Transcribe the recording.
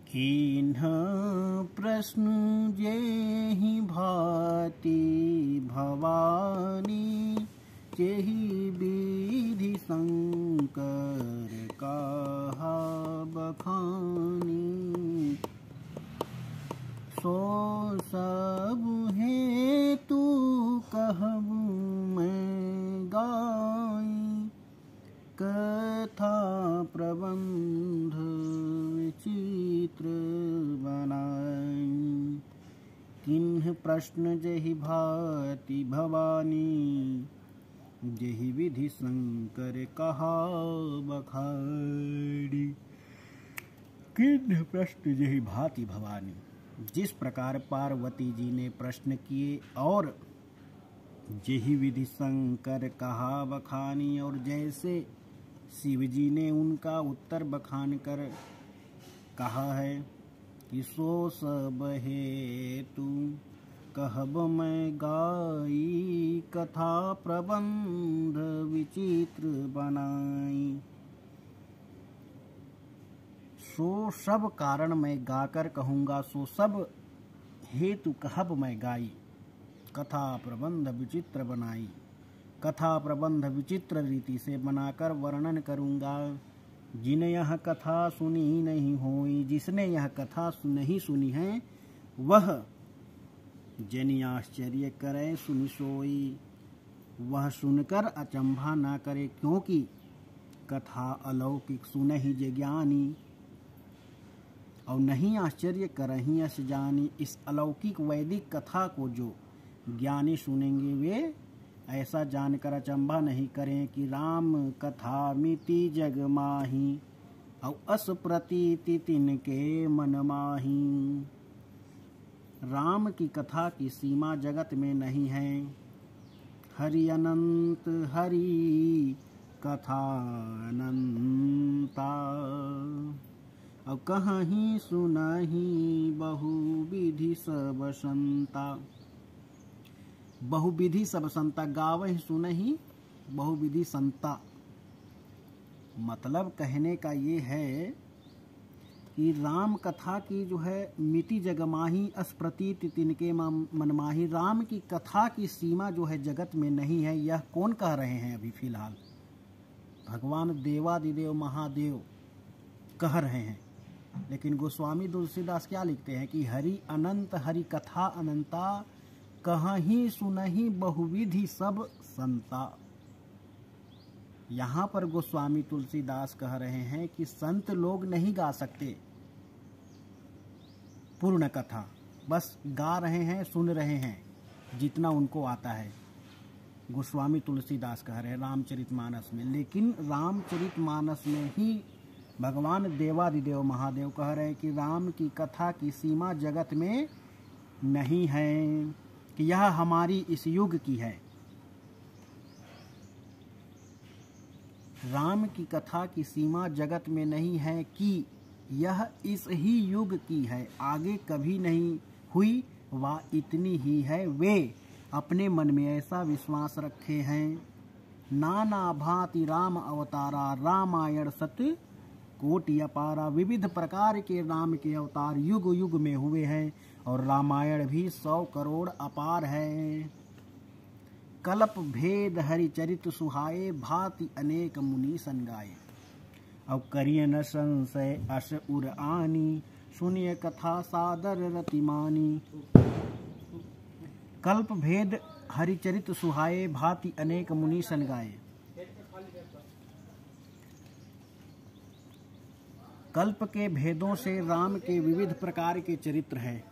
कीन्ह प्रश्न जेहि भांति भवानी, जेहि विधि शंकर कहा बखानी। सो सब हेतु कहबु मैं गाई, कथा प्रबंध विचित्र बनाई। किन्ह प्रश्न जेहि भांति भवानी, जेहि विधि शंकर कहा बखानी। किन्ह प्रश्न जेहि भांति भवानी, जिस प्रकार पार्वती जी ने प्रश्न किए और जेहि विधि शंकर कहा बखानी, और जैसे शिव जी ने उनका उत्तर बखान कर कहा है कि सो सब हेतु कहब मैं गाई, कथा प्रबंध विचित्र बनाई। सो सब कारण मैं गाकर कहूँगा, सो सब हेतु कहब मैं गाई, कथा प्रबंध विचित्र बनाई। कथा प्रबंध विचित्र रीति से बनाकर वर्णन करूँगा। जिन यह कथा सुनी नहीं होई, जिसने यह कथा नहीं सुनी है, वह जनि आश्चर्य करे सुनि सोई। वह सुनकर अचंभा ना करे, क्योंकि कथा अलौकिक सुनहि जे ज्ञानी, और नहीं आश्चर्य करहि अस जानी। इस अलौकिक वैदिक कथा को जो ज्ञानी सुनेंगे वे ऐसा जानकर अचंभा नहीं करें कि राम कथा मिति जग माही, और अस प्रतीति तिनके मन माही। राम की कथा की सीमा जगत में नहीं है। हरि अनंत हरि कथा अनंता, और कहीं सुनहि बहु विधि सब संता। बहुविधि सब संता, गावहि सुनहि बहुविधि संता। मतलब कहने का ये है कि राम कथा की जो है मिति जगमाही, अस्प्रतीति तिनके मनमाही। राम की कथा की सीमा जो है जगत में नहीं है। यह कौन कह रहे हैं? अभी फिलहाल भगवान देवादिदेव महादेव कह रहे हैं। लेकिन गोस्वामी तुलसीदास क्या लिखते हैं कि हरि अनंत हरि कथा अनंता, कहीं सुनहि बहुविधि सब संता। यहाँ पर गोस्वामी तुलसीदास कह रहे हैं कि संत लोग नहीं गा सकते पूर्ण कथा, बस गा रहे हैं, सुन रहे हैं जितना उनको आता है। गोस्वामी तुलसीदास कह रहे हैं रामचरितमानस में। लेकिन रामचरितमानस में ही भगवान देवादिदेव महादेव कह रहे हैं कि राम की कथा की सीमा जगत में नहीं है, कि यह हमारी इस युग की है। राम की कथा की सीमा जगत में नहीं है कि यह इस ही युग की है, आगे कभी नहीं हुई, वह इतनी ही है। वे अपने मन में ऐसा विश्वास रखे हैं। नाना भांति राम अवतारा, रामायण सत्य कोटि अपारा। विविध प्रकार के राम के अवतार युग युग में हुए हैं, और रामायण भी 100 करोड़ अपार है। कल्प भेद हरिचरित सुहाए, भांति अनेक मुनि सन गाए। अब करिय न संशय अस उर आनी, सुनिय कथा सादर रतिमानी। कल्प भेद हरिचरित सुहाए, भांति अनेक मुनि सन गाए। कल्प के भेदों से राम के विविध प्रकार के चरित्र हैं।